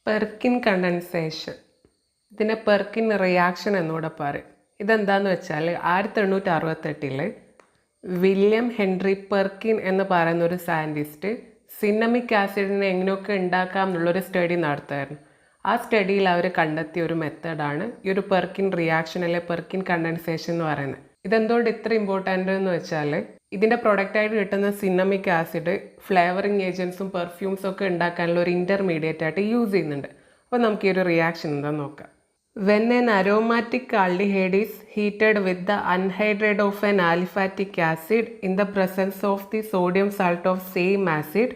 Perkin condensation, ഇതിനെ Perkin reaction എന്നൂടെ പറയും. ഇതെന്താണെന്ന് വെച്ചാൽ 1868 വില്യം ഹെൻറി പെർക്കിൻ എന്ന് പറയുന്ന ഒരു സയൻറ്റിസ്റ്റ് സിന്നമിക് ആസിഡിനെ എങ്ങനെയൊക്കെ ഉണ്ടാക്കാം എന്നുള്ളൊരു സ്റ്റഡി നടത്തുമായിരുന്നു. ആ സ്റ്റഡിയിൽ അവർ കണ്ടെത്തിയ ഒരു മെത്തേഡാണ് ഈ ഒരു പെർക്കിൻ റിയാക്ഷൻ അല്ലെ പെർക്കിൻ കണ്ടൻസേഷൻ എന്ന് പറയുന്നത്. ഇതെന്തുകൊണ്ട് ഇത്ര ഇമ്പോർട്ടൻ്റ് എന്ന് വെച്ചാൽ ഇതിൻ്റെ പ്രൊഡക്റ്റായിട്ട് കിട്ടുന്ന സിന്നമിക് ആസിഡ് ഫ്ലേവറിങ് ഏജൻസും പെർഫ്യൂംസും ഒക്കെ ഉണ്ടാക്കാനുള്ള ഒരു ഇൻ്റർമീഡിയറ്റ് ആയിട്ട് യൂസ് ചെയ്യുന്നുണ്ട്. അപ്പോൾ നമുക്ക് ഈ ഒരു റിയാക്ഷൻ എന്താണെന്ന് നോക്കാം. When an aromatic aldehyde is heated with the anhydride of an aliphatic acid in the presence of the sodium salt of same acid,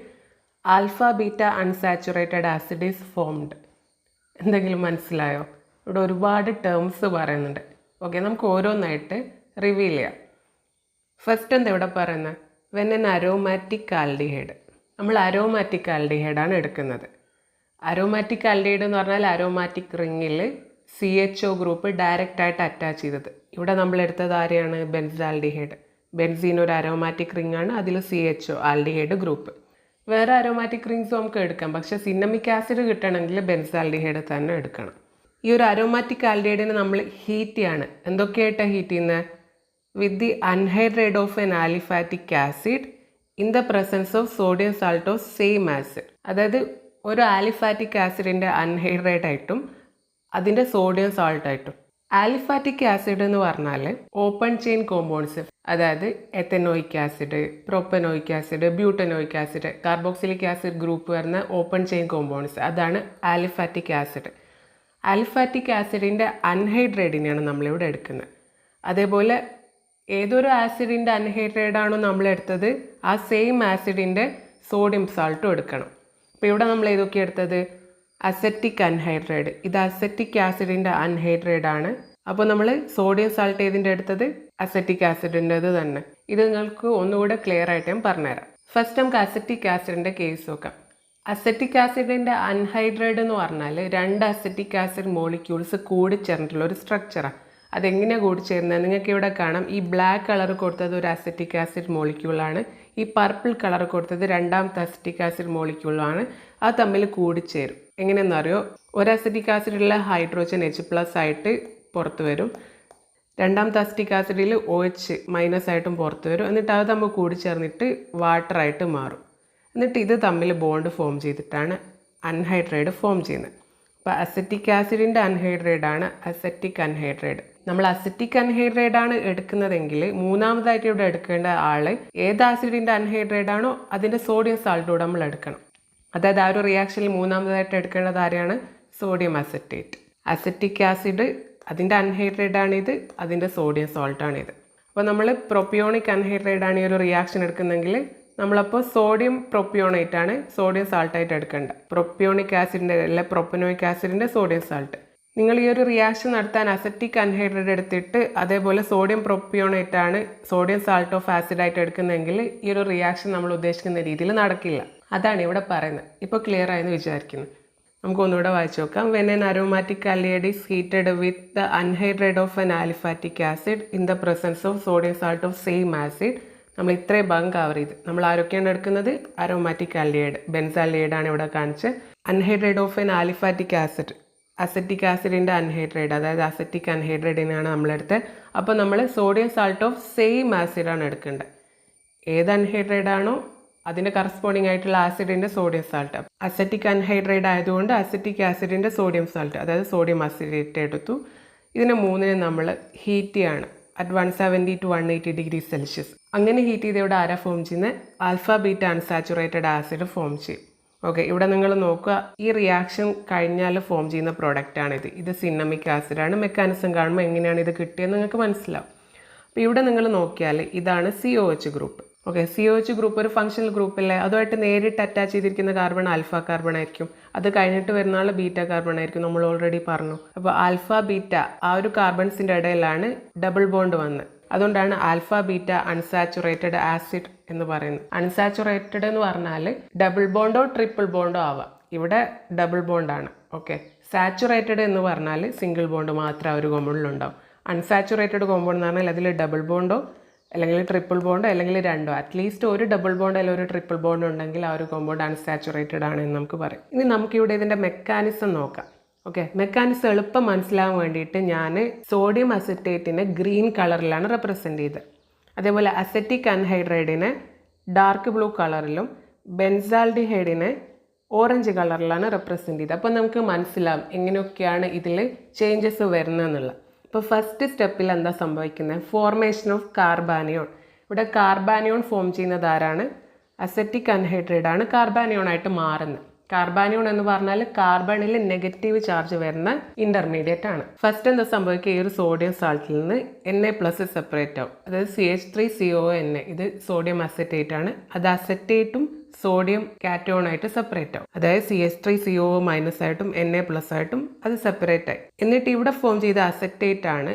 alpha beta unsaturated acid is formed. എന്തെങ്കിലും മനസ്സിലായോ? ഇവിടെ ഒരുപാട് ടേംസ് പറയുന്നുണ്ട്. Okay, നമുക്ക് ഓരോന്നായിട്ട് reveal ചെയ്യാം. First എന്താ ഇവിടെ പറയുന്നത്? വെൻ എൻ അരോമാറ്റിക് ആൽഡിഹൈഡ്, നമ്മൾ അരോമാറ്റിക് ആൽഡിഹൈഡാണ് എടുക്കുന്നത്. അരോമാറ്റിക് ആൽഡിഹൈഡ് എന്ന് പറഞ്ഞാൽ അരോമാറ്റിക് റിങ്ങിൽ CHO ഗ്രൂപ്പ് ഡയറക്റ്റായിട്ട് അറ്റാച്ച് ചെയ്തത്. ഇവിടെ നമ്മൾ എടുത്തത് ആരെയാണ്? ബെൻസാൽഡിഹൈഡ്. ബെൻസീൻ ഒരു അരോമാറ്റിക് റിംഗ് ആണ്, അതിൽ CHO ആൽഡിഹൈഡ് ഗ്രൂപ്പ്. വേറെ അരോമാറ്റിക് റിങ്സും നമുക്ക് എടുക്കാം, പക്ഷേ സിന്നമിക് ആസിഡ് കിട്ടണമെങ്കിൽ ബെൻസാൽഡിഹൈഡ് തന്നെ എടുക്കണം. ഈ ഒരു അരോമാറ്റിക് ആൽഡിഹൈഡിനെ നമ്മൾ ഹീറ്റ് ചെയ്യാണ്. എന്തൊക്കെയായിട്ടാണ് ഹീറ്റ് ചെയ്യുന്നത്? With the anhydride of an aliphatic acid in the presence of sodium salt of same acid. അതായത് ഒരു ആലിഫാറ്റിക് ആസിഡിൻ്റെ അൺഹൈഡ്രേറ്റ് ആയിട്ടും അതിൻ്റെ സോഡിയം സാൾട്ടായിട്ടും. ആലിഫാറ്റിക് ആസിഡ് എന്ന് പറഞ്ഞാൽ ഓപ്പൺ ചെയിൻ കോമ്പൗണ്ട്സ്, അതായത് ethanoic acid, propanoic acid, butanoic acid, carboxylic acid group വരുന്ന open chain compounds, അതാണ് ആലിഫാറ്റിക് ആസിഡ്. ആലിഫാറ്റിക് ആസിഡിൻ്റെ അൺഹൈഡ്രേറ്റിനെയാണ് നമ്മളിവിടെ എടുക്കുന്നത്. അതേപോലെ ഏതൊരു ആസിഡിൻ്റെ അൺഹൈഡ്രേറ്റാണോ നമ്മളെടുത്തത് ആ സെയിം ആസിഡിൻ്റെ സോഡിയം സാൾട്ടും എടുക്കണം. അപ്പോൾ ഇവിടെ നമ്മൾ ഏതൊക്കെ എടുത്തത്? Acetic anhydrite. ഇത് അസറ്റിക് ആസിഡിൻ്റെ അൺഹൈഡ്രേറ്റ് ആണ്. അപ്പോൾ നമ്മൾ സോഡിയം സാൾട്ട് ഏതിൻ്റെ എടുത്തത്? അസറ്റിക് ആസിഡിൻ്റെത് തന്നെ. ഇത് നിങ്ങൾക്ക് ഒന്നുകൂടെ ക്ലിയർ ആയിട്ട് ഞാൻ പറഞ്ഞുതരാം. ഫസ്റ്റ് നമുക്ക് അസറ്റിക് ആസിഡിൻ്റെ കേസ് നോക്കാം. അസറ്റിക് ആസിഡിൻ്റെ അൺഹൈഡ്രേറ്റ് എന്ന് പറഞ്ഞാൽ രണ്ട് അസറ്റിക് ആസിഡ് മോളിക്യൂൾസ് കൂടിച്ചേർന്നിട്ടുള്ള ഒരു സ്ട്രക്ചറാണ്. അതെങ്ങനെയാണ് കൂടിച്ചേരുന്നത്? നിങ്ങൾക്ക് ഇവിടെ കാണാം. ഈ ബ്ലാക്ക് കളർ കൊടുത്തത് ഒരു അസറ്റിക് ആസിഡ് മോളിക്യൂളാണ്, ഈ പർപ്പിൾ കളർ കൊടുത്തത് രണ്ടാമത്തെ അസറ്റിക് ആസിഡ് മോളിക്യൂളാണ്. അത് തമ്മിൽ കൂടിച്ചേരും. എങ്ങനെയെന്നറിയോ? ഒരു അസറ്റിക് ആസിഡിലുള്ള ഹൈഡ്രോജൻ H+ ആയിട്ട് പുറത്ത് വരും, രണ്ടാമത്തെ അസറ്റിക് ആസിഡിൽ OH- ആയിട്ടും പുറത്ത് വരും. എന്നിട്ട് അത് തമ്മിൽ കൂടിച്ചേർന്നിട്ട് വാട്ടറായിട്ട് മാറും. എന്നിട്ട് ഇത് തമ്മിൽ ബോണ്ട് ഫോം ചെയ്തിട്ടാണ് അൺഹൈഡ്രേറ്റ് ഫോം ചെയ്യുന്നത്. അപ്പോൾ അസറ്റിക് ആസിഡിൻ്റെ അൺഹൈഡ്രേറ്റ് ആണ് അസറ്റിക് അൺഹൈഡ്രേറ്റ്. നമ്മൾ അസറ്റിക് അൺഹൈഡ്രേറ്റ് ആണ് എടുക്കുന്നതെങ്കിൽ മൂന്നാമതായിട്ട് ഇവിടെ എടുക്കേണ്ട ആൾ ഏത് ആസിഡിൻ്റെ അൺഹൈഡ്രേറ്റ് ആണോ അതിൻ്റെ സോഡിയം സാൾട്ടോടെ നമ്മൾ എടുക്കണം. അതായത് ആ ഒരു റിയാക്ഷനിൽ മൂന്നാമതായിട്ട് എടുക്കേണ്ടത് ആരെയാണ്? Sodium acetate. അസറ്റിക് ആസിഡ് അതിൻ്റെ അൺഹൈഡ്രേറ്റ് ആണിത്, അതിൻ്റെ സോഡിയം സാൾട്ടാണിത്. അപ്പോൾ നമ്മൾ പ്രൊപ്പിയോണിക് അൺഹൈഡ്രേറ്റ് ആണ് ഈ ഒരു റിയാക്ഷൻ എടുക്കുന്നെങ്കിൽ നമ്മളപ്പോൾ സോഡിയം പ്രൊപ്പിയോണേറ്റ് ആണ് സോഡിയം സാൾട്ടായിട്ട് എടുക്കേണ്ടത്. പ്രൊപ്പിയോണിക് ആസിഡിൻ്റെ അല്ലെ പ്രൊപ്പനോയിക് ആസിഡിൻ്റെ സോഡിയം സാൾട്ട്. നിങ്ങൾ ഈ ഒരു റിയാക്ഷൻ നടത്താൻ അസറ്റിക് അൺഹൈഡ്രേറ്റ് എടുത്തിട്ട് അതേപോലെ സോഡിയം പ്രൊപ്പിയോണേറ്റ് ആണ് സോഡിയം സാൾട്ട് ഓഫ് ആസിഡായിട്ട് എടുക്കുന്നതെങ്കിൽ ഈ ഒരു റിയാക്ഷൻ നമ്മൾ ഉദ്ദേശിക്കുന്ന രീതിയിൽ നടക്കില്ല. അതാണ് ഇവിടെ പറയുന്നത്. ഇപ്പോൾ ക്ലിയർ ആയെന്ന് വിചാരിക്കുന്നു. നമുക്ക് ഒന്നുകൂടെ വായിച്ചു നോക്കാം. When an aromatic aldehyde is heated with the anhydride of an aliphatic acid in the presence of sodium salt of same acid. നമ്മൾ ഇത്രയും ഭാഗം കവർ ചെയ്ത് നമ്മൾ ആരൊക്കെയാണ് എടുക്കുന്നത്? അരോമാറ്റിക് ആൽഡിഹൈഡ്, ബെൻസാൽഡിഹൈഡ് ആണ് ഇവിടെ കാണിച്ച്. Anhydride of an aliphatic acid, acetic ആസിഡിൻ്റെ അൺഹൈഡ്രേറ്റ്, അതായത് അസറ്റിക് അൺഹൈഡ്രേറ്റിനാണ് നമ്മളെടുത്തത്. അപ്പോൾ നമ്മൾ സോഡിയം സാൾട്ട് ഓഫ് സെയിം ആസിഡാണ് എടുക്കേണ്ടത്. ഏത് അൺഹൈഡ്രേറ്റ് ആണോ അതിൻ്റെ കറസ്പോണ്ടിങ് ആയിട്ടുള്ള ആസിഡിൻ്റെ സോഡിയം സാൾട്ട്. അസറ്റിക് അൺഹൈഡ്രേറ്റ് ആയതുകൊണ്ട് അസറ്റിക് ആസിഡിൻ്റെ സോഡിയം സാൾട്ട്, അതായത് സോഡിയം അസിഡേറ്റ് എടുത്തു. ഇതിനെ മൂന്നിനെ നമ്മൾ ഹീറ്റ് ചെയ്യാണ് അറ്റ് 170 to 180 ഡിഗ്രി സെൽഷ്യസ്. അങ്ങനെ ഹീറ്റ് ചെയ്ത് ഇവിടെ ആരാ ഫോം ചെയ്യുന്നത്? Alpha beta unsaturated acid form ചെയ്യും. ഓക്കെ, ഇവിടെ നിങ്ങൾ നോക്കുക. ഈ റിയാക്ഷൻ കഴിഞ്ഞാൽ ഫോം ചെയ്യുന്ന പ്രോഡക്റ്റാണിത്. ഇത് സിന്നമിക് ആസിഡാണ്. മെക്കാനിസം കാണുമ്പോൾ എങ്ങനെയാണ് ഇത് കിട്ടിയെന്ന് നിങ്ങൾക്ക് മനസ്സിലാവും. അപ്പോൾ ഇവിടെ നിങ്ങൾ നോക്കിയാൽ ഇതാണ് COH group. Okay, COH group ഒരു ഫങ്ഷണൽ ഗ്രൂപ്പല്ലേ, അതുമായിട്ട് നേരിട്ട് അറ്റാച്ച് ചെയ്തിരിക്കുന്ന കാർബൺ ആൽഫ കാർബൺ ആയിരിക്കും. അത് കഴിഞ്ഞിട്ട് വരുന്ന ആൾ ബീറ്റ കാർബൺ ആയിരിക്കും, നമ്മൾ ഓൾറെഡി പറഞ്ഞു. അപ്പോൾ ആൽഫ ബീറ്റ ആ ഒരു കാർബൺസിൻ്റെ ഇടയിലാണ് ഡബിൾ ബോണ്ട് വന്ന്. അതുകൊണ്ടാണ് ആൽഫ ബീറ്റ അൺസാച്ചുറേറ്റഡ് ആസിഡ് എന്ന് പറയുന്നത്. അൺസാച്ചുറേറ്റഡ് എന്ന് പറഞ്ഞാൽ ഡബിൾ ബോണ്ടോ ട്രിപ്പിൾ ബോണ്ടോ ആവാം. ഇവിടെ ഡബിൾ ബോണ്ടാണ്. ഓക്കെ, സാച്ചുറേറ്റഡ് എന്ന് പറഞ്ഞാൽ സിംഗിൾ ബോണ്ട് മാത്രം ഒരു കോമ്പൗണ്ടിലുണ്ടാവും. അൺസാച്ചുറേറ്റഡ് കോമ്പൗണ്ട് എന്ന് പറഞ്ഞാൽ അതിൽ ഡബിൾ ബോണ്ടോ അല്ലെങ്കിൽ ട്രിപ്പിൾ ബോണ്ട് അല്ലെങ്കിൽ രണ്ടോ, അറ്റ്ലീസ്റ്റ് ഒരു ഡബിൾ ബോണ്ട് അല്ലെങ്കിൽ ഒരു ട്രിപ്പിൾ ബോണ്ട് ഉണ്ടെങ്കിൽ ആ ഒരു കോമ്പൗണ്ട് അൺസാച്ചുറേറ്റഡ് ആണ് എന്ന് നമുക്ക് പറയും. ഇനി നമുക്കിവിടെ ഇതിൻ്റെ മെക്കാനിസം നോക്കാം. ഓക്കെ, മെക്കാനിസം എളുപ്പം മനസ്സിലാവാൻ വേണ്ടിയിട്ട് ഞാൻ സോഡിയം അസറ്റേറ്റിനെ ഗ്രീൻ കളറിലാണ് റെപ്രസെൻറ്റ് ചെയ്തത്. അതേപോലെ അസറ്റിക് അൻഹൈഡ്രൈഡിനെ ഡാർക്ക് ബ്ലൂ കളറിലും ബെൻസാൽഡിഹൈഡിനെ ഓറഞ്ച് കളറിലാണ് റെപ്രസെൻറ്റ് ചെയ്തത്. അപ്പോൾ നമുക്ക് മനസ്സിലാവും എങ്ങനെയൊക്കെയാണ് ഇതിൽ ചേഞ്ചസ് വരുന്നതെന്നുള്ളത്. ഇപ്പോൾ ഫസ്റ്റ് സ്റ്റെപ്പിൽ എന്താ സംഭവിക്കുന്നത്? Formation of carbanion. ഇവിടെ കാർബാനിയോൺ ഫോം ചെയ്യുന്നത് ആരാണ്? അസറ്റിക് അൻഹൈഡ്രൈഡ് ആണ് കാർബാനിയോൺ ആയിട്ട് മാറുന്നത്. കാർബാനിയോൺ എന്ന് പറഞ്ഞാൽ കാർബണിൽ നെഗറ്റീവ് ചാർജ് വരുന്ന ഇന്റർമീഡിയറ്റ് ആണ്. ഫസ്റ്റ് എന്താ സംഭവിക്കുക? ഈ ഒരു സോഡിയം സാൾട്ടിൽ നിന്ന് Na+ സെപ്പറേറ്റ് ആവും. അതായത് CH3CONA. ഇത് സോഡിയം അസറ്റേറ്റ് ആണ്. അത് അസറ്റേറ്റും സോഡിയം കാറ്റോൺ ആയിട്ട് സെപ്പറേറ്റ് ആവും. അതായത് CH3CO- ആയിട്ടും Na+ ആയിട്ടും അത് സെപ്പറേറ്റ് ആയി. എന്നിട്ട് ഇവിടെ ഫോം ചെയ്ത അസറ്റേറ്റ് ആണ്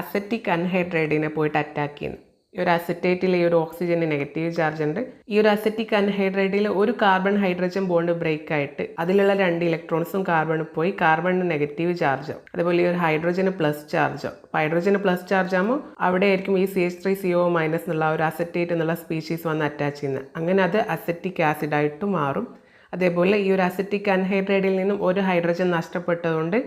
അസറ്റിക് അൻഹൈഡ്രൈഡിനെ പോയിട്ട് അറ്റാക്ക് ചെയ്യുന്നത്. ഈ ഒരു അസറ്റേറ്റിൽ ഈ ഒരു ഓക്സിജന് നെഗറ്റീവ് ചാർജ് ഉണ്ട്. ഈ ഒരു അസറ്റിക് അൻഹൈഡ്രൈഡിൽ ഒരു കാർബൺ ഹൈഡ്രജൻ ബോണ്ട് ബ്രേക്ക് ആയിട്ട് അതിലുള്ള 2 ഇലക്ട്രോൺസും കാർബണിൽ പോയി കാർബണിന് നെഗറ്റീവ് ചാർജ് ആവും. അതേപോലെ ഈ ഒരു ഹൈഡ്രജന് പ്ലസ് ചാർജ് ആവും. അപ്പോൾ ഹൈഡ്രജന് പ്ലസ് ചാർജ് ആകുമ്പോൾ അവിടെ ആയിരിക്കും ഈ CH3CO- എന്നുള്ള ഒരു അസറ്റേറ്റ് എന്നുള്ള സ്പീഷീസ് വന്ന് അറ്റാച്ച് ചെയ്യുന്നത്. അങ്ങനെ അത് അസറ്റിക് ആസിഡായിട്ട് മാറും. അതേപോലെ ഈ ഒരു അസറ്റിക് അൻഹൈഡ്രൈഡിൽ നിന്നും ഒരു ഹൈഡ്രജൻ നഷ്ടപ്പെട്ടതുകൊണ്ട്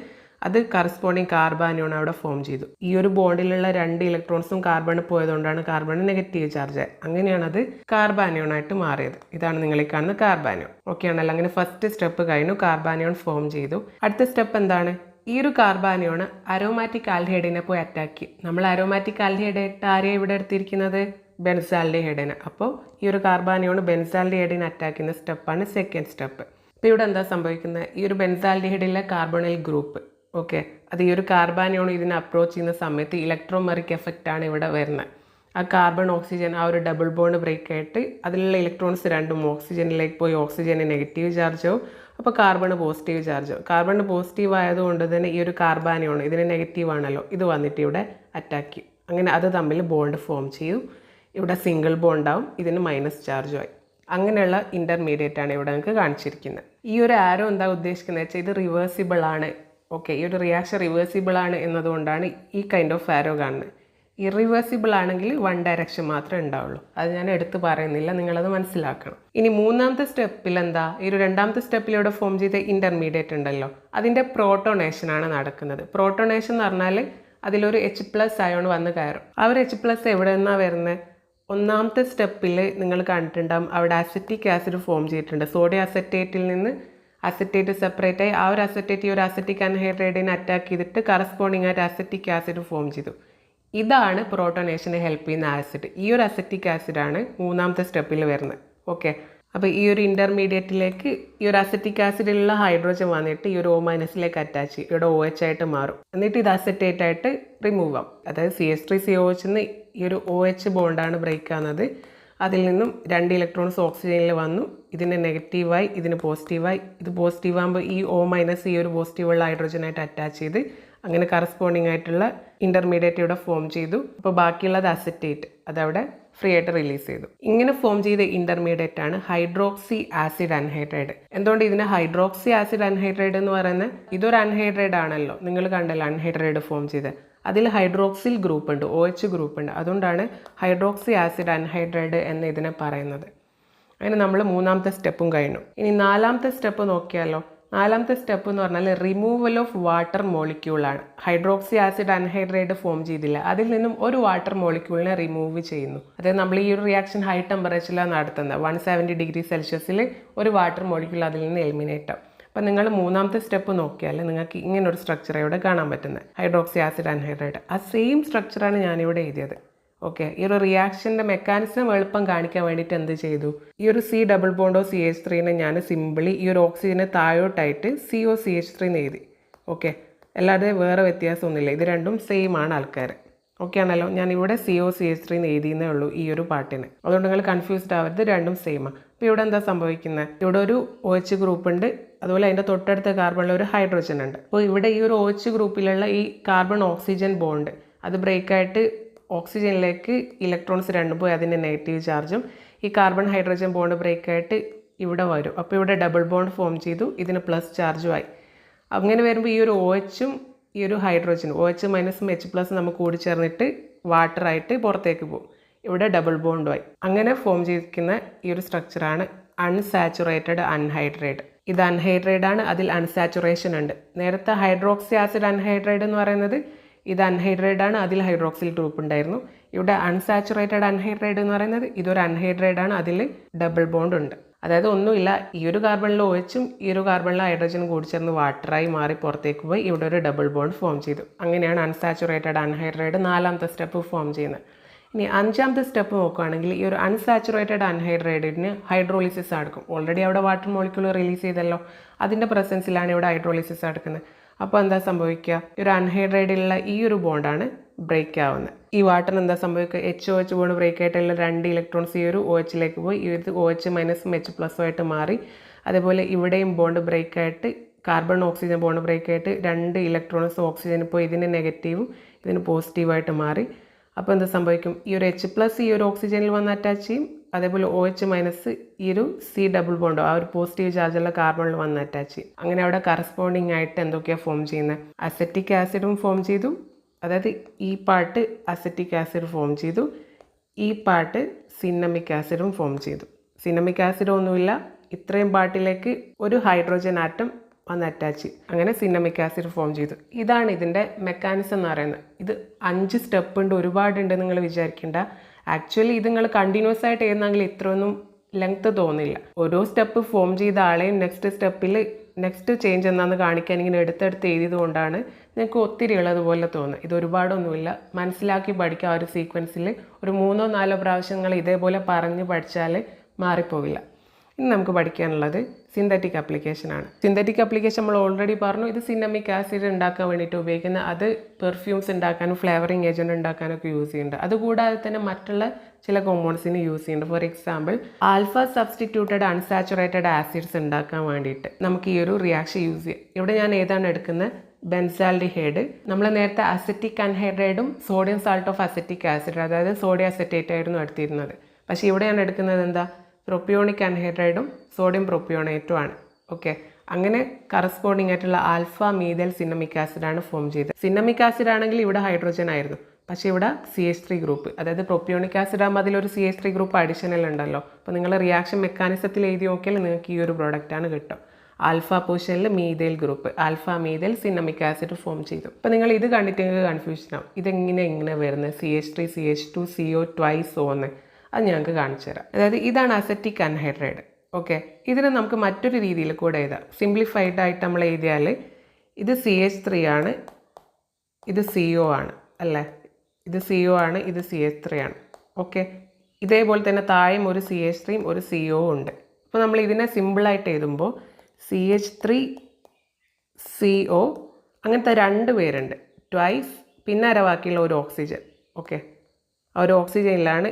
അത് കറസ്പോണ്ടിങ് കാർബാനിയോൺ അവിടെ ഫോം ചെയ്തു. ഈ ഒരു ബോണ്ടിലുള്ള 2 ഇലക്ട്രോൺസും കാർബണിൽ പോയതുകൊണ്ടാണ് കാർബണിന് നെഗറ്റീവ് ചാർജ്. അങ്ങനെയാണ് അത് കാർബാനിയോൺ ആയിട്ട് മാറിയത്. ഇതാണ് നിങ്ങൾ ഈ കാണുന്ന കാർബാനിയോൺ. ഓക്കെ ആണല്ലോ? അങ്ങനെ ഫസ്റ്റ് സ്റ്റെപ്പ് കഴിഞ്ഞു, കാർബാനിയോൺ ഫോം ചെയ്തു. അടുത്ത സ്റ്റെപ്പ് എന്താണ്? ഈ ഒരു കാർബാനിയോൺ അരോമാറ്റിക് ആൽഡിഹൈഡിനെ പോയി അറ്റാക്ക് ചെയ്യും. നമ്മൾ അരോമാറ്റിക് ആൽഡിഹൈഡ് ആരെയാണ് ഇവിടെ എടുത്തിരിക്കുന്നത്? ബെൻസാൽഡിഹൈഡിനെ. അപ്പോൾ ഈ ഒരു കാർബാനിയോൺ ബെൻസാൽഡിഹൈഡിനെ അറ്റാക്ക് ചെയ്യുന്ന സ്റ്റെപ്പാണ് സെക്കൻഡ് സ്റ്റെപ്പ്. ഇപ്പോൾ ഇവിടെ എന്താ സംഭവിക്കുന്നത്? ഈ ഒരു ബെൻസാൽഡിഹൈഡിലെ കാർബോണിൽ ഗ്രൂപ്പ്, ഓക്കെ, അത് ഈ ഒരു കാർബാനിയോൺ ഇതിനെ അപ്രോച്ച് ചെയ്യുന്ന സമയത്ത് ഇലക്ട്രോമെറിക് എഫക്റ്റ് ആണ് ഇവിടെ വരുന്നത്. ആ കാർബൺ ഓക്സിജൻ ആ ഒരു ഡബിൾ ബോണ്ട് ബ്രേക്ക് ആയിട്ട് അതിലുള്ള ഇലക്ട്രോൺസ് രണ്ടും ഓക്സിജനിലേക്ക് പോയി ഓക്സിജന് നെഗറ്റീവ് ചാർജ് ആവും. അപ്പോൾ കാർബണ് പോസിറ്റീവ് ചാർജ് ആവും. കാർബണ് പോസിറ്റീവ് ആയതുകൊണ്ട് തന്നെ ഈ ഒരു കാർബാനിയോൺ ഇതിന് നെഗറ്റീവ് ആണല്ലോ, ഇത് വന്നിട്ട് ഇവിടെ അറ്റാക്ക് ചെയ്യും. അങ്ങനെ അത് തമ്മിൽ ബോണ്ട് ഫോം ചെയ്യും. ഇവിടെ സിംഗിൾ ബോണ്ടാവും, ഇതിന് മൈനസ് ചാർജും ആയി. അങ്ങനെയുള്ള ഇൻ്റർമീഡിയറ്റ് ആണ് ഇവിടെ നിങ്ങൾക്ക് കാണിച്ചിരിക്കുന്നത്. ഈ ഒരു ആരോ എന്താ ഉദ്ദേശിക്കുന്നത് വെച്ചാൽ ഇത് റിവേഴ്സിബിൾ ആണ്. ഓക്കെ, ഈ ഒരു റിയാക്ഷൻ റിവേഴ്സിബിൾ ആണ് എന്നതുകൊണ്ടാണ് ഈ കൈൻഡ് ഓഫ് ആരോ കാണുന്നത്. ഇറിവേഴ്സിബിൾ ആണെങ്കിൽ 1 ഡയറക്ഷൻ മാത്രമേ ഉണ്ടാവുള്ളൂ. അത് ഞാൻ എടുത്ത് പറയുന്നില്ല, നിങ്ങളത് മനസ്സിലാക്കണം. ഇനി മൂന്നാമത്തെ സ്റ്റെപ്പിൽ എന്താ? ഈ ഒരു രണ്ടാമത്തെ സ്റ്റെപ്പിൽ ഇവിടെ ഫോം ചെയ്ത ഇൻ്റർമീഡിയറ്റ് ഉണ്ടല്ലോ, അതിൻ്റെ പ്രോട്ടോണേഷനാണ് നടക്കുന്നത്. പ്രോട്ടോണേഷൻ എന്ന് പറഞ്ഞാൽ അതിലൊരു H+ അയോൺ വന്ന് കയറും. ആ ഒരു H+ എവിടെ നിന്നാണ് വരുന്നത്? ഒന്നാമത്തെ സ്റ്റെപ്പിൽ നിങ്ങൾ കണ്ടിട്ടുണ്ടാകും, അവിടെ അസറ്റിക് ആസിഡ് ഫോം ചെയ്തിട്ടുണ്ട്. സോഡിയം അസറ്റേറ്റിൽ നിന്ന് അസറ്റേറ്റ് സെപ്പറേറ്റ് ആയി ആ ഒരു അസറ്റേറ്റ് ഈ ഒരു അസറ്റിക് അൻഹൈഡ്രൈഡിനെ അറ്റാക്ക് ചെയ്തിട്ട് കറസ്പോണ്ടിങ് ആയിട്ട് അസറ്റിക് ആസിഡ് ഫോം ചെയ്തു. ഇതാണ് പ്രോട്ടോണേഷനെ ഹെൽപ്പ് ചെയ്യുന്ന ആസിഡ്. ഈ ഒരു അസറ്റിക് ആസിഡാണ് മൂന്നാമത്തെ സ്റ്റെപ്പിൽ വരുന്നത്. ഓക്കെ, അപ്പോൾ ഈ ഒരു ഇൻ്റർമീഡിയറ്റിലേക്ക് ഈ ഒരു അസറ്റിക് ആസിഡിലുള്ള ഹൈഡ്രോജൻ വന്നിട്ട് ഈ ഒരു O- അറ്റാച്ച് ചെയ്യും. ഇവിടെ OH ആയിട്ട് മാറും. എന്നിട്ട് ഇത് അസറ്റേറ്റ് ആയിട്ട് റിമൂവ് ആവും. അതായത് CH3COH എന്ന് ഈ ഒരു OH ബോണ്ടാണ് ബ്രേക്ക് ആകുന്നത്. അതിൽ നിന്നും 2 ഇലക്ട്രോൺസ് ഓക്സിജനിൽ വന്നു, ഇതിന് നെഗറ്റീവായി ഇതിന് പോസിറ്റീവായി. ഇത് പോസിറ്റീവ് ആകുമ്പോൾ ഈ O- ഈ ഒരു പോസിറ്റീവുള്ള ഹൈഡ്രോജനായിട്ട് അറ്റാച്ച് ചെയ്ത് അങ്ങനെ കറസ്പോണ്ടിങ് ആയിട്ടുള്ള ഇൻ്റർമീഡിയറ്റ് ഇവിടെ ഫോം ചെയ്തു. അപ്പോൾ ബാക്കിയുള്ളത് അസറ്റേറ്റ്, അതവിടെ ഫ്രീ ആയിട്ട് റിലീസ് ചെയ്തു. ഇങ്ങനെ ഫോം ചെയ്ത ഇൻ്റർമീഡിയറ്റ് ആണ് ഹൈഡ്രോക്സി ആസിഡ് അൻഹൈഡ്രൈഡ്. എന്തുകൊണ്ട് ഇതിന് ഹൈഡ്രോക്സി ആസിഡ് അൻഹൈഡ്രൈഡ് എന്ന് പറയുന്നത്? ഇതൊരു അൻഹൈഡ്രൈഡ് ആണല്ലോ, നിങ്ങൾ കണ്ടല്ലോ അൻഹൈഡ്രൈഡ് ഫോം ചെയ്ത്. അതിൽ ഹൈഡ്രോക്സിൽ ഗ്രൂപ്പ് ഉണ്ട്, OH ഗ്രൂപ്പ് ഉണ്ട്. അതുകൊണ്ടാണ് ഹൈഡ്രോക്സി ആസിഡ് അൻഹൈഡ്രൈഡ് എന്ന് ഇതിനെ പറയുന്നത്. അങ്ങനെ നമ്മൾ മൂന്നാമത്തെ സ്റ്റെപ്പും കഴിഞ്ഞു. ഇനി നാലാമത്തെ സ്റ്റെപ്പ് നോക്കിയാലോ? നാലാമത്തെ സ്റ്റെപ്പ് എന്ന് പറഞ്ഞാൽ റിമൂവൽ ഓഫ് വാട്ടർ മോളിക്യൂളാണ്. ഹൈഡ്രോക്സി ആസിഡ് അൻഹൈഡ്രൈഡ് ഫോം ചെയ്തില്ല, അതിൽ നിന്നും ഒരു വാട്ടർ മോളിക്യൂളിനെ റിമൂവ് ചെയ്യുന്നു. അതായത് നമ്മൾ ഈ ഒരു റിയാക്ഷൻ ഹൈ ടെമ്പറേച്ചറിലാണ് നടത്തുന്നത്. 170 ഡിഗ്രി സെൽഷ്യസിൽ ഒരു വാട്ടർ മോളിക്യൂൾ അതിൽ നിന്ന് എലിമിനേറ്റ് ആവും. അപ്പം നിങ്ങൾ മൂന്നാമത്തെ സ്റ്റെപ്പ് നോക്കിയാൽ നിങ്ങൾക്ക് ഇങ്ങനൊരു സ്ട്രക്ചർ ഇവിടെ കാണാൻ പറ്റുന്നത്, ഹൈഡ്രോക്സി ആസിഡ് അൻഹൈഡ്രൈഡ്. ആ സെയിം സ്ട്രക്ചറാണ് ഞാനിവിടെ എഴുതിയത്. ഓക്കെ, ഈ ഒരു റിയാക്ഷൻ്റെ മെക്കാനിസം എളുപ്പം കാണിക്കാൻ വേണ്ടിയിട്ട് എന്ത് ചെയ്തു? ഈ ഒരു C ഡബിൾ ബോണ്ടോ CH3നെ ഞാൻ സിമ്പിളി ഈ ഒരു ഓക്സിജനെ താഴോട്ടായിട്ട് COCH3 എന്ന് എഴുതി. ഓക്കെ, അല്ലാതെ വേറെ വ്യത്യാസമൊന്നുമില്ല, ഇത് രണ്ടും സെയിം ആണ് ആൾക്കാർ. ഓക്കെ ആണല്ലോ? ഞാൻ ഇവിടെ COCH3 എന്ന് എഴുതിയെന്നേ ഉള്ളൂ ഈ ഒരു പാർട്ടിന്. അതുകൊണ്ട് നിങ്ങൾ കൺഫ്യൂസ്ഡ് ആവരുത്, രണ്ടും സെയിമാണ്. അപ്പോൾ ഇവിടെ എന്താ സംഭവിക്കുന്നത്? ഇവിടെ ഒരു OH ഗ്രൂപ്പ് ഉണ്ട്, അതുപോലെ അതിൻ്റെ തൊട്ടടുത്ത കാർബണിൽ ഒരു ഹൈഡ്രോജൻ ഉണ്ട്. അപ്പോൾ ഇവിടെ ഈ ഒരു OH ഗ്രൂപ്പിലുള്ള ഈ കാർബൺ ഓക്സിജൻ ബോണ്ട് അത് ബ്രേക്കായിട്ട് ഓക്സിജനിലേക്ക് ഇലക്ട്രോൺസ് രണ്ടും പോയി അതിൻ്റെ നെഗറ്റീവ് ചാർജും ഈ കാർബൺ ഹൈഡ്രോജൻ ബോണ്ട് ബ്രേക്കായിട്ട് ഇവിടെ വരും. അപ്പോൾ ഇവിടെ ഡബിൾ ബോണ്ട് ഫോം ചെയ്തു, ഇതിന് പ്ലസ് ചാർജും ആയി. അങ്ങനെ വരുമ്പോൾ ഈ ഒരു OHും ഈ ഒരു ഹൈഡ്രോജനും OH- H+ നമുക്ക് കൂടി ചേർന്നിട്ട് വാട്ടറായിട്ട് പുറത്തേക്ക് പോകും. ഇവിടെ ഡബിൾ ബോണ്ടുമായി. അങ്ങനെ ഫോം ചെയ്തിരിക്കുന്ന ഈ ഒരു സ്ട്രക്ചറാണ് അൺസാച്ചുറേറ്റഡ് അൺഹൈഡ്രേറ്റ്. ഇത് അൺഹൈഡ്രേറ്റ് ആണ്, അതിൽ അൺസാച്ചുറേഷൻ ഉണ്ട്. നേരത്തെ ഹൈഡ്രോക്സി ആസിഡ് അൺഹൈഡ്രേറ്റ് എന്ന് പറയുന്നത് ഇത് അൺഹൈഡ്രേറ്റ് ആണ്, അതിൽ ഹൈഡ്രോക്സിൽ ഗ്രൂപ്പ് ഉണ്ടായിരുന്നു. ഇവിടെ അൺസാച്ചുറേറ്റഡ് അൺഹൈഡ്രേറ്റ് എന്ന് പറയുന്നത് ഇതൊരു അൺഹൈഡ്രേറ്റ് ആണ്, അതിൽ ഡബിൾ ബോണ്ട് ഉണ്ട്. അതായത് ഒന്നുമില്ല, ഈ ഒരു കാർബണിൽ OHും ഈ ഒരു കാർബണിൽ ഹൈഡ്രജനും കൂടി ചേർന്ന് വാട്ടറായി മാറി പുറത്തേക്ക് പോയി ഇവിടെ ഒരു ഡബിൾ ബോണ്ട് ഫോം ചെയ്തു. അങ്ങനെയാണ് അൺസാച്ചുറേറ്റഡ് അൺഹൈഡ്രേറ്റ് 4ാമത്തെ സ്റ്റെപ്പ് ഫോം ചെയ്യുന്നത്. ഇനി 5ാമത്തെ സ്റ്റെപ്പ് നോക്കുകയാണെങ്കിൽ ഈ ഒരു അൺസാച്ചുറേറ്റഡ് അൺഹൈഡ്രേറ്റിന് ഹൈഡ്രോളിസിസ് നടക്കും. ഓൾറെഡി അവിടെ വാട്ടർ മോളിക്യൂൾ റിലീസ് ചെയ്തല്ലോ, അതിൻ്റെ പ്രസൻസിലാണ് ഇവിടെ ഹൈഡ്രോളിസിസ് നടക്കുന്നത്. അപ്പോൾ എന്താ സംഭവിക്കുക, ഈ ഒരു അൺഹൈഡ്രേറ്റിലുള്ള ഈ ഒരു ബോണ്ടാണ് ബ്രേക്ക് ആവുന്നത്. ഈ വാട്ടറിന് എന്താ സംഭവിക്കുക, HOH ബോണ്ട് ബ്രേക്ക് ആയിട്ടുള്ള 2 ഇലക്ട്രോൺസ് ഈ ഒരു OHലേക്ക് പോയി ഇത് OH- H+ ആയിട്ട് മാറി. അതേപോലെ ഇവിടെയും ബോണ്ട് ബ്രേക്ക് ആയിട്ട് കാർബൺ ഓക്സിജൻ ബോണ്ട് ബ്രേക്ക് ആയിട്ട് 2 ഇലക്ട്രോൺസ് ഓക്സിജൻ ഇപ്പോൾ ഇതിന് നെഗറ്റീവും ഇതിന് പോസിറ്റീവായിട്ട് മാറി. അപ്പോൾ എന്താ സംഭവിക്കും, ഈ ഒരു H+ ഈ ഒരു ഓക്സിജനിൽ വന്ന് അറ്റാച്ച് ചെയ്യും. അതേപോലെ OH- ഈ ഒരു C ഡബിൾ ബോണ്ടോ ആ ഒരു പോസിറ്റീവ് ചാർജുള്ള കാർബണിൽ വന്ന് അറ്റാച്ച് ചെയ്യും. അങ്ങനെ അവിടെ കറസ്പോണ്ടിങ് ആയിട്ട് എന്തൊക്കെയാണ് ഫോം ചെയ്യുന്നത്, അസറ്റിക് ആസിഡും ഫോം ചെയ്തു. അതായത് ഈ പാർട്ട് അസറ്റിക് ആസിഡ് ഫോം ചെയ്തു, ഈ പാർട്ട് സിന്നമിക് ആസിഡും ഫോം ചെയ്തു. സിന്നമിക് ആസിഡ് ഒന്നുമില്ല, ഇത്രയും പാർട്ടിലേക്ക് ഒരു ഹൈഡ്രോജൻ ആറ്റം വന്ന് അറ്റാച്ച് ചെയ്യും. അങ്ങനെ സിന്നമിക് ആസിഡ് ഫോം ചെയ്തു. ഇതാണ് ഇതിൻ്റെ മെക്കാനിസം എന്ന് പറയുന്നത്. ഇത് 5 സ്റ്റെപ്പ് ഉണ്ട്, ഒരുപാടുണ്ട് നിങ്ങൾ വിചാരിക്കേണ്ട. ആക്ച്വലി ഇത് നിങ്ങൾ കണ്ടിന്യൂസ് ആയിട്ട് ചെയ്യുന്നെങ്കിൽ ഇത്രയൊന്നും ലെങ്ത് തോന്നില്ല. ഓരോ സ്റ്റെപ്പ് ഫോം ചെയ്ത ആളെയും നെക്സ്റ്റ് സ്റ്റെപ്പിൽ നെക്സ്റ്റ് ചേഞ്ച് എന്താണെന്ന് കാണിക്കാൻ ഇങ്ങനെ എടുത്തെടുത്ത് എഴുതിയത് കൊണ്ടാണ് നിങ്ങൾക്ക് ഒത്തിരി ഉള്ളതുപോലെ തോന്നുന്നത്. ഇത് ഒരുപാടൊന്നുമില്ല, മനസ്സിലാക്കി പഠിക്കുക. ആ ഒരു സീക്വൻസിൽ ഒരു 3-4 പ്രാവശ്യങ്ങൾ ഇതേപോലെ പറഞ്ഞ് പഠിച്ചാൽ മാറിപ്പോവില്ല. ഇനി നമുക്ക് പഠിക്കാനുള്ളത് സിന്തറ്റിക് ആപ്ലിക്കേഷനാണ്. സിന്തറ്റിക് ആപ്ലിക്കേഷൻ നമ്മൾ ഓൾറെഡി പറഞ്ഞു, ഇത് സിന്നമിക് ആസിഡ് ഉണ്ടാക്കാൻ വേണ്ടിയിട്ട് ഉപയോഗിക്കുന്ന, അത് പെർഫ്യൂംസ് ഉണ്ടാക്കാനും ഫ്ലേവറിങ് ഏജൻറ്റ് ഉണ്ടാക്കാനൊക്കെ യൂസ് ചെയ്യുന്നുണ്ട്. അതുകൂടാതെ തന്നെ മറ്റുള്ള ചില കോമ്പൗണ്ട്സിന് യൂസ് ചെയ്യുന്നുണ്ട്. For example alpha substituted unsaturated acids ഉണ്ടാക്കാൻ വേണ്ടിയിട്ട് നമുക്ക് ഈ ഒരു റിയാക്ഷൻ യൂസ് ചെയ്യാം. ഇവിടെ ഞാൻ ഏതാണ് എടുക്കുന്നത്, ബെൻസാൽഡിഹൈഡ്. നമ്മൾ നേരത്തെ അസറ്റിക് അൺഹൈഡ്രേറ്റും sodium salt of acetic acid, അതായത് സോഡിയം അസറ്റേറ്റ് ആയിരുന്നു എടുത്തിരുന്നത്. പക്ഷേ ഇവിടെ ഞാൻ എടുക്കുന്നത് എന്താ, പ്രൊപ്പിയോണിക് അൺഹൈഡ്രേറ്റും സോഡിയം പ്രൊപ്പിയോണേറ്റും ആണ്. ഓക്കെ, അങ്ങനെ കറസ്പോണ്ടിങ് ആയിട്ടുള്ള ആൽഫ മീഥൈൽ സിന്നമിക് ആസിഡാണ് ഫോം ചെയ്തത്. സിന്നമിക് ആസിഡ് ആണെങ്കിൽ ഇവിടെ ഹൈഡ്രോജൻ ആയിരുന്നു, പക്ഷേ ഇവിടെ CH3 ഗ്രൂപ്പ്, അതായത് പ്രൊപ്പിയോണിക് ആസിഡ് ആകുമ്പോൾ അതിലൊരു CH3 ഗ്രൂപ്പ് അഡീഷണൽ ഉണ്ടല്ലോ. അപ്പോൾ നിങ്ങൾ റിയാക്ഷൻ മെക്കാനിസത്തിൽ എഴുതി നോക്കിയാൽ നിങ്ങൾക്ക് ഈ ഒരു പ്രോഡക്റ്റാണ് കിട്ടും. ആൽഫ പൊസിഷനിൽ methyl group, alpha methyl cinnamic acid form ചെയ്തു. അപ്പോൾ നിങ്ങൾ ഇത് കണ്ടിട്ട് നിങ്ങൾക്ക് കൺഫ്യൂഷൻ ആവും, ഇതെങ്ങനെ വരുന്നത് CH3 CH2 CO twice ഒന്ന്, അത് ഞങ്ങൾക്ക് കാണിച്ചു തരാം. അതായത് ഇതാണ് അസറ്റിക് അൺഹൈഡ്രേറ്റ്. ഓക്കെ, ഇതിനെ നമുക്ക് മറ്റൊരു രീതിയിൽ കൂടെ എഴുതാം. സിംപ്ലിഫൈഡ് ആയിട്ട് നമ്മൾ എഴുതിയാൽ ഇത് CH3 ആണ്, ഇത് CO ആണ് അല്ലേ, ഇത് CO ആണ്, ഇത് CH3 ആണ്. ഓക്കെ, ഇതേപോലെ തന്നെ താഴെയും ഒരു CH3യും ഒരു CO ഉണ്ട്. അപ്പോൾ നമ്മൾ ഇതിനെ സിമ്പിളായിട്ട് എഴുതുമ്പോൾ CH3 CO അങ്ങനത്തെ 2 പേരുണ്ട്, ട്വൈസ്, പിന്നെ അരവാക്കിയുള്ള ഒരു ഓക്സിജൻ. ഓക്കെ, ആ ഒരു ഓക്സിജനിലാണ്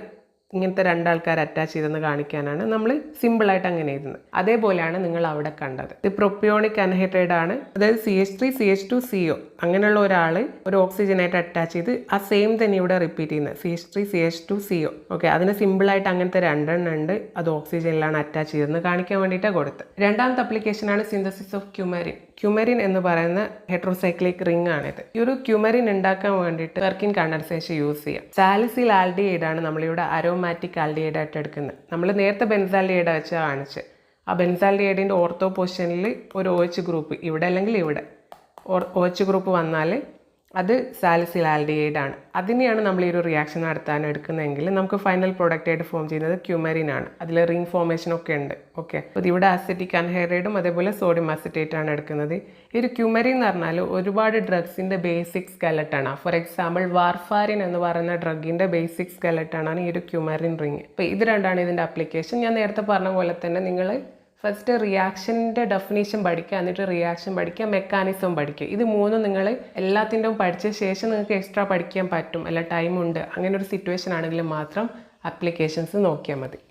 ഇങ്ങനത്തെ 2 ആൾക്കാർ അറ്റാച്ച് ചെയ്തെന്ന് കാണിക്കാനാണ് നമ്മൾ സിമ്പിളായിട്ട് അങ്ങനെ എഴുതുന്നത്. അതേപോലെയാണ് നിങ്ങൾ അവിടെ കണ്ടത്. ഇത് പ്രൊപ്പിയോണിക് അൺഹൈഡ്രേറ്റ് ആണ്, അതായത് CH3 CH2 CO അങ്ങനെയുള്ള ഒരാൾ ഒരു ഓക്സിജനായിട്ട് അറ്റാച്ച് ചെയ്ത് ആ സെയിം തന്നെ ഇവിടെ റിപ്പീറ്റ് ചെയ്യുന്നത് CH3 CH2 CO. ഓക്കെ, അതിന് സിമ്പിളായിട്ട് അങ്ങനത്തെ 2 എണ്ണം ഉണ്ട്, അത് ഓക്സിജനിലാണ് അറ്റാച്ച് ചെയ്തെന്ന് കാണിക്കാൻ വേണ്ടിയിട്ടാണ് കൊടുത്തത്. രണ്ടാമത്തെ ആപ്ലിക്കേഷനാണ് സിന്തസിസ് ഓഫ് ക്യൂമെറിൻ. ക്യൂമെറിൻ എന്ന് പറയുന്ന ഹെട്രോസൈക്ലിക് റിംഗ് ആണിത്. ഈ ഒരു ക്യൂമെറിൻ ഉണ്ടാക്കാൻ വേണ്ടിയിട്ട് പെർക്കിൻ കണ്ടൻസേഷൻ യൂസ് ചെയ്യാം. സാലിസിൽ ആൽഡിഹൈഡ് ആണ് നമ്മളിവിടെ അരോമാറ്റിക് ആൽഡിഹൈഡ് ആയിട്ട് എടുക്കുന്നത്. നമ്മൾ നേരത്തെ ബെൻസാൽഡിഹൈഡ് വെച്ച് കാണിച്ച്, ആ ബെൻസാൽഡിഹൈഡിൻ്റെ ഓർത്തോ പൊസിഷനിൽ ഒരു OH ഗ്രൂപ്പ് ഇവിടെ അല്ലെങ്കിൽ ഇവിടെ OH ഗ്രൂപ്പ് വന്നാൽ അത് സാലിസിൽ ആൽഡിഹൈഡ് ആണ്. അതിനെയാണ് നമ്മൾ ഈ ഒരു റിയാക്ഷൻ നടത്താൻ എടുക്കുന്നതെങ്കിൽ നമുക്ക് ഫൈനൽ പ്രോഡക്റ്റ് ആയിട്ട് ഫോം ചെയ്യുന്നത് ക്യൂമെറിൻ ആണ്. അതിൽ റിംഗ് ഫോർമേഷൻ ഒക്കെ ഉണ്ട്. ഓക്കെ, അപ്പോൾ ഇവിടെ അസറ്റിക് അൺഹൈഡ്രേറ്റും അതേപോലെ സോഡിയം അസറ്റേറ്റ് ആണ് എടുക്കുന്നത്. ഈ ഒരു ക്യൂമെറിൻ എന്ന് പറഞ്ഞാൽ ഒരുപാട് ഡ്രഗ്സിൻ്റെ ബേസിക് സ്കെലറ്റാണ്. ഫോർ എക്സാമ്പിൾ വാർഫാരിൻ എന്ന് പറയുന്ന ഡ്രഗിൻ്റെ ബേസിക് സ്കെലറ്റാണ് ഈ ഒരു ക്യൂമെറിൻ റിംഗ്. അപ്പോൾ ഇത് രണ്ടാണ് ഇതിൻ്റെ ആപ്ലിക്കേഷൻ. ഞാൻ നേരത്തെ പറഞ്ഞ പോലെ തന്നെ നിങ്ങൾ ഫസ്റ്റ് റിയാക്ഷൻ്റെ ഡെഫിനേഷൻ പഠിക്കുക, എന്നിട്ട് റിയാക്ഷൻ പഠിക്കുക, മെക്കാനിസം പഠിക്കുക. ഇത് 3 നിങ്ങൾ എല്ലാത്തിൻ്റെയും പഠിച്ച ശേഷം നിങ്ങൾക്ക് എക്സ്ട്രാ പഠിക്കാൻ പറ്റും, അല്ല ടൈമുണ്ട്, അങ്ങനെ ഒരു സിറ്റുവേഷൻ ആണെങ്കിൽ മാത്രം ആപ്ലിക്കേഷൻസ് നോക്കിയാൽ മതി.